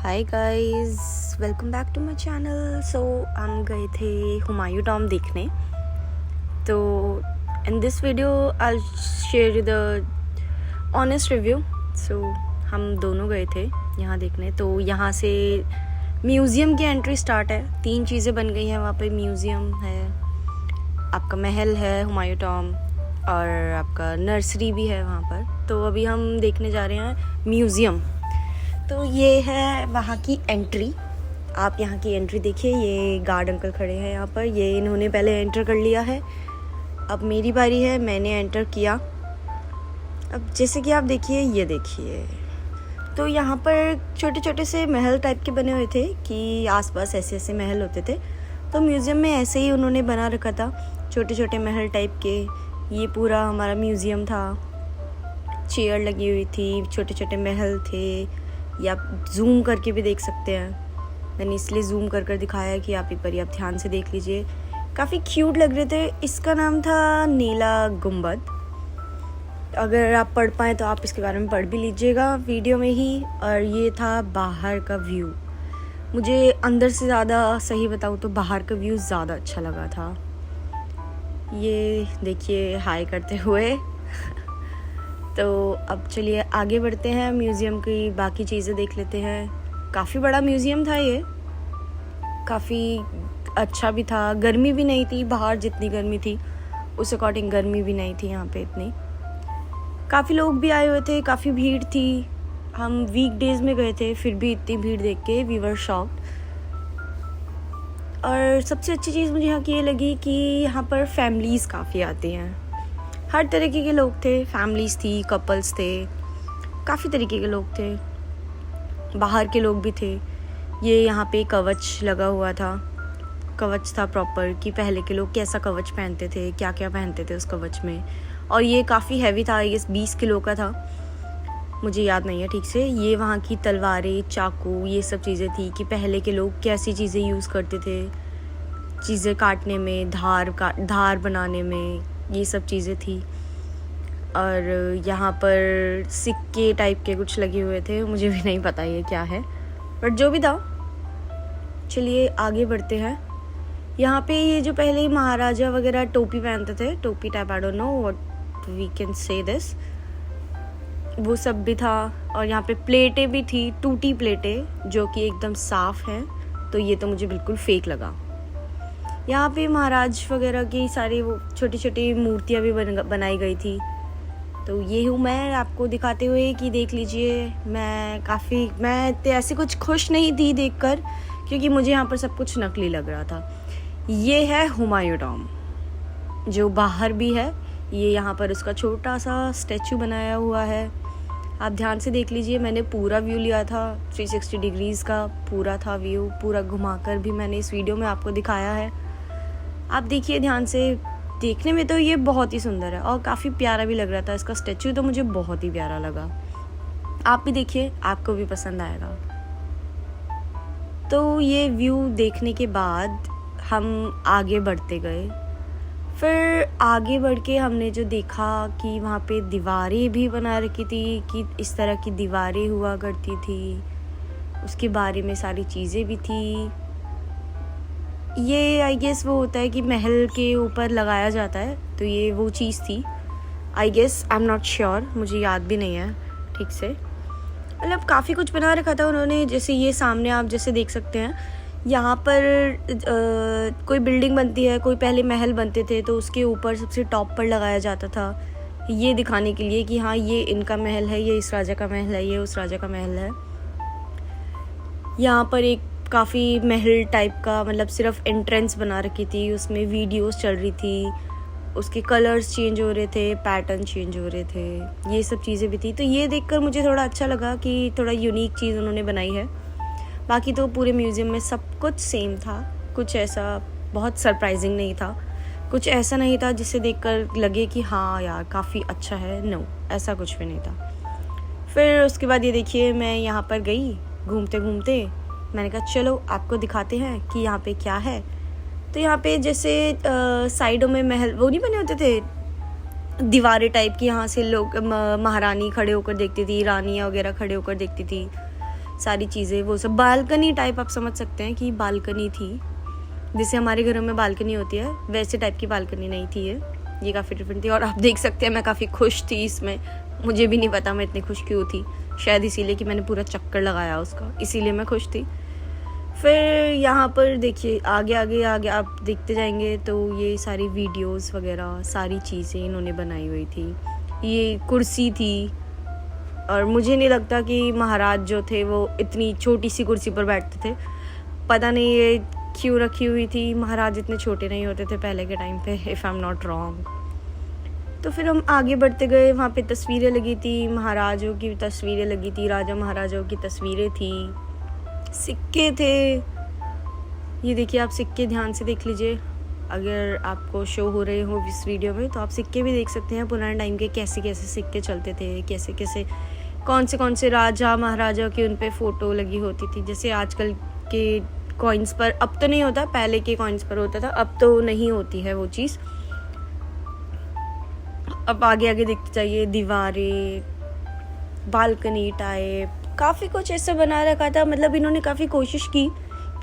Hi guys, welcome back to my channel. So हम गए थे हुमायूं टॉम्ब देखने। तो in this video I share the honest review. So हम दोनों गए थे यहाँ देखने। तो यहाँ से म्यूज़ियम की एंट्री स्टार्ट है। 3 चीज़ें बन गई हैं वहाँ पे। म्यूज़ियम है, आपका महल है हुमायूं टॉम्ब, और आपका नर्सरी भी है वहाँ पर। तो अभी हम देखने जा रहे हैं म्यूज़ियम। तो ये है वहाँ की एंट्री। आप यहाँ की एंट्री देखिए, ये गार्ड अंकल खड़े हैं यहाँ पर। ये इन्होंने पहले एंटर कर लिया है, अब मेरी बारी है, मैंने एंटर किया। अब जैसे कि आप देखिए, ये देखिए, तो यहाँ पर छोटे छोटे से महल टाइप के बने हुए थे कि आसपास ऐसे ऐसे महल होते थे। तो म्यूज़ियम में ऐसे ही उन्होंने बना रखा था, छोटे छोटे महल टाइप के। ये पूरा हमारा म्यूज़ियम था, चेयर लगी हुई थी, छोटे छोटे महल थे। या आप जूम करके भी देख सकते हैं। मैंने इसलिए जूम कर दिखाया है कि आप एक बार आप ध्यान से देख लीजिए। काफ़ी क्यूट लग रहे थे। इसका नाम था नीला गुंबद। अगर आप पढ़ पाएँ तो आप इसके बारे में पढ़ भी लीजिएगा वीडियो में ही। और ये था बाहर का व्यू। मुझे अंदर से ज़्यादा, सही बताऊँ तो, बाहर का व्यू ज़्यादा अच्छा लगा था। ये देखिए हाय करते हुए। तो अब चलिए आगे बढ़ते हैं, म्यूज़ियम की बाकी चीज़ें देख लेते हैं। काफ़ी बड़ा म्यूज़ियम था ये, काफ़ी अच्छा भी था। गर्मी भी नहीं थी, बाहर जितनी गर्मी थी उस अकॉर्डिंग गर्मी भी नहीं थी यहाँ पे इतनी। काफ़ी लोग भी आए हुए थे, काफ़ी भीड़ थी। हम वीक डेज़ में गए थे, फिर भी इतनी भीड़ देख के वी वर शॉक्ड। और सबसे अच्छी चीज़ मुझे यहाँ की ये लगी कि यहाँ पर फैमिलीज़ काफ़ी आती हैं। हर तरीके के लोग थे, फैमिलीज़ थी, कपल्स थे, काफ़ी तरीके के लोग थे, बाहर के लोग भी थे। ये यहाँ पे कवच लगा हुआ था, कवच था प्रॉपर कि पहले के लोग कैसा कवच पहनते थे, क्या क्या पहनते थे उस कवच में। और ये काफ़ी हैवी था, ये 20 किलो का था, मुझे याद नहीं है ठीक से। ये वहाँ की तलवारें, चाकू, ये सब चीज़ें थी कि पहले के लोग कैसी चीज़ें यूज़ करते थे, चीज़ें काटने में, धार बनाने में, ये सब चीज़ें थी। और यहाँ पर सिक्के टाइप के कुछ लगे हुए थे, मुझे भी नहीं पता ये क्या है, बट जो भी था। चलिए आगे बढ़ते हैं। यहाँ पे ये जो पहले महाराजा वगैरह टोपी पहनते थे, टोपी type, I don't know what we can say this, वो सब भी था। और यहाँ पे प्लेटें भी थी, टूटी प्लेटें जो कि एकदम साफ़ हैं। तो ये तो मुझे बिल्कुल फेक लगा। यहाँ पे महाराज वगैरह की सारी वो छोटी छोटी मूर्तियाँ भी बनाई गई थी। तो ये हूँ मैं आपको दिखाते हुए कि देख लीजिए। मैं ऐसे कुछ खुश नहीं थी देखकर, क्योंकि मुझे यहाँ पर सब कुछ नकली लग रहा था। ये है हुमायूं टॉम्ब, जो बाहर भी है। ये यहाँ पर उसका छोटा सा स्टैचू बनाया हुआ है। आप ध्यान से देख लीजिए, मैंने पूरा व्यू लिया था, 360 डिग्रीज़ का पूरा था व्यू, पूरा घुमाकर भी मैंने इस वीडियो में आपको दिखाया है। आप देखिए ध्यान से। देखने में तो ये बहुत ही सुंदर है और काफ़ी प्यारा भी लग रहा था। इसका स्टैचू तो मुझे बहुत ही प्यारा लगा। आप भी देखिए, आपको भी पसंद आएगा। तो ये व्यू देखने के बाद हम आगे बढ़ते गए। फिर आगे बढ़ के हमने जो देखा कि वहाँ पे दीवारें भी बना रखी थी, कि इस तरह की दीवारें हुआ करती थी, उसके बारे में सारी चीज़ें भी थी। ये आई गेस वो होता है कि महल के ऊपर लगाया जाता है, तो ये वो चीज़ थी I guess. I am not sure, मुझे याद भी नहीं है ठीक से। मतलब काफ़ी कुछ बना रखा था उन्होंने। जैसे ये सामने आप जैसे देख सकते हैं, यहाँ पर कोई बिल्डिंग बनती है, कोई पहले महल बनते थे, तो उसके ऊपर सबसे टॉप पर लगाया जाता था, ये दिखाने के लिए कि हाँ ये इनका महल है, ये इस राजा का महल है, ये उस राजा का महल है। यहाँ पर एक काफ़ी महल टाइप का, मतलब सिर्फ एंट्रेंस बना रखी थी, उसमें वीडियोस चल रही थी, उसके कलर्स चेंज हो रहे थे, पैटर्न चेंज हो रहे थे, ये सब चीज़ें भी थी। तो ये देखकर मुझे थोड़ा अच्छा लगा कि थोड़ा यूनिक चीज़ उन्होंने बनाई है। बाकी तो पूरे म्यूज़ियम में सब कुछ सेम था, कुछ ऐसा बहुत सरप्राइजिंग नहीं था, कुछ ऐसा नहीं था जिसे देखकर लगे कि हाँ यार काफ़ी अच्छा है। नो, ऐसा कुछ भी नहीं था। फिर उसके बाद ये देखिए, मैं यहाँ पर गई घूमते घूमते, मैंने कहा चलो आपको दिखाते हैं कि यहाँ पे क्या है। तो यहाँ पे जैसे साइडों में महल वो नहीं बने होते थे, दीवारें टाइप की, यहाँ से लोग महारानी खड़े होकर देखती थी, रानियाँ वगैरह खड़े होकर देखती थी। सारी चीज़ें वो सब बालकनी टाइप आप समझ सकते हैं कि बालकनी थी, जैसे हमारे घरों में बालकनी होती है वैसे टाइप की बालकनी नहीं थी ये काफ़ी डिफरेंट थी। और आप देख सकते हैं मैं काफ़ी खुश थी इसमें, मुझे भी नहीं पता मैं इतनी खुश क्यों थी, शायद इसीलिए कि मैंने पूरा चक्कर लगाया उसका, इसीलिए मैं खुश थी। फिर यहाँ पर देखिए आगे आगे आगे आप देखते जाएंगे तो ये सारी वीडियोस वगैरह सारी चीज़ें इन्होंने बनाई हुई थी। ये कुर्सी थी और मुझे नहीं लगता कि महाराज जो थे वो इतनी छोटी सी कुर्सी पर बैठते थे, पता नहीं ये क्यों रखी हुई थी। महाराज इतने छोटे नहीं होते थे पहले के टाइम पे, if I am not wrong. तो फिर हम आगे बढ़ते गए, वहाँ पे तस्वीरें लगी थी, महाराजों की तस्वीरें लगी थी, राजा महाराजाओं की तस्वीरें थी, सिक्के थे। ये देखिए आप सिक्के ध्यान से देख लीजिए, अगर आपको शो हो रहे हो इस वीडियो में तो आप सिक्के भी देख सकते हैं पुराने टाइम के, कैसे कैसे सिक्के चलते थे, कैसे कैसे कौन से राजा महाराजा की उन पे फ़ोटो लगी होती थी। जैसे आजकल के कॉइन्स पर अब तो नहीं होता, पहले के कॉइन्स पर होता था, अब तो नहीं होती है वो चीज़। अब आगे आगे देखते जाइए, दीवारें, बालकनी टाइप काफ़ी कुछ ऐसा बना रखा था। मतलब इन्होंने काफ़ी कोशिश की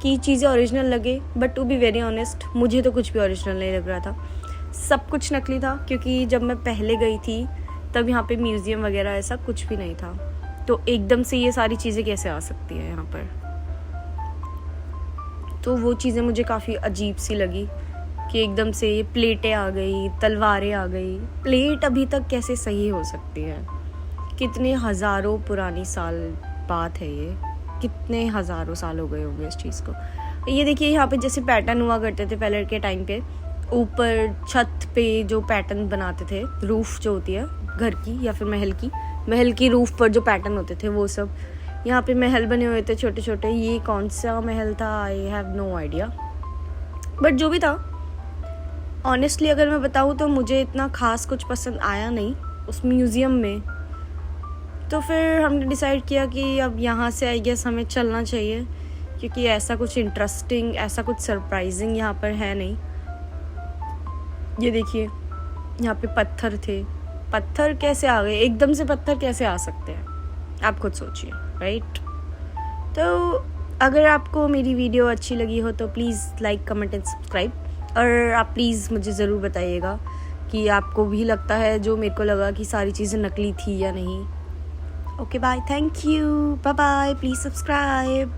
कि चीज़ें ओरिजिनल लगे, but to be very honest मुझे तो कुछ भी ओरिजिनल नहीं लग रहा था, सब कुछ नकली था। क्योंकि जब मैं पहले गई थी तब यहाँ पे म्यूज़ियम वगैरह ऐसा कुछ भी नहीं था, तो एकदम से ये सारी चीज़ें कैसे आ सकती हैं यहाँ पर। तो वो चीज़ें मुझे काफ़ी अजीब सी लगी कि एकदम से ये प्लेटें आ गई, तलवारें आ गई। प्लेट अभी तक कैसे सही हो सकती है, कितने हज़ारों पुरानी साल बात है ये, कितने हज़ारों साल हो गए होंगे इस चीज़ को। ये देखिए यहाँ पे जैसे पैटर्न हुआ करते थे पहले के टाइम पे, ऊपर छत पे जो पैटर्न बनाते थे, रूफ़ जो होती है घर की या फिर महल की रूफ़ पर जो पैटर्न होते थे वो सब, यहाँ पे महल बने हुए थे छोटे छोटे। ये कौन सा महल था I have no idea, but जो भी था ऑनेस्टली अगर मैं बताऊँ तो मुझे इतना ख़ास कुछ पसंद आया नहीं उस म्यूज़ियम में। तो फिर हमने डिसाइड किया कि अब यहाँ से आई गेस हमें चलना चाहिए, क्योंकि ऐसा कुछ इंटरेस्टिंग, ऐसा कुछ सरप्राइजिंग यहाँ पर है नहीं। ये देखिए यहाँ पे पत्थर थे, पत्थर कैसे आ गए, एकदम से पत्थर कैसे आ सकते हैं आप खुद सोचिए, राइट। तो अगर आपको मेरी वीडियो अच्छी लगी हो तो please like comment and subscribe, और आप प्लीज़ मुझे ज़रूर बताइएगा कि आपको भी लगता है जो मेरे को लगा कि सारी चीज़ें नकली थी या नहीं। Okay bye, thank you, bye bye, please subscribe.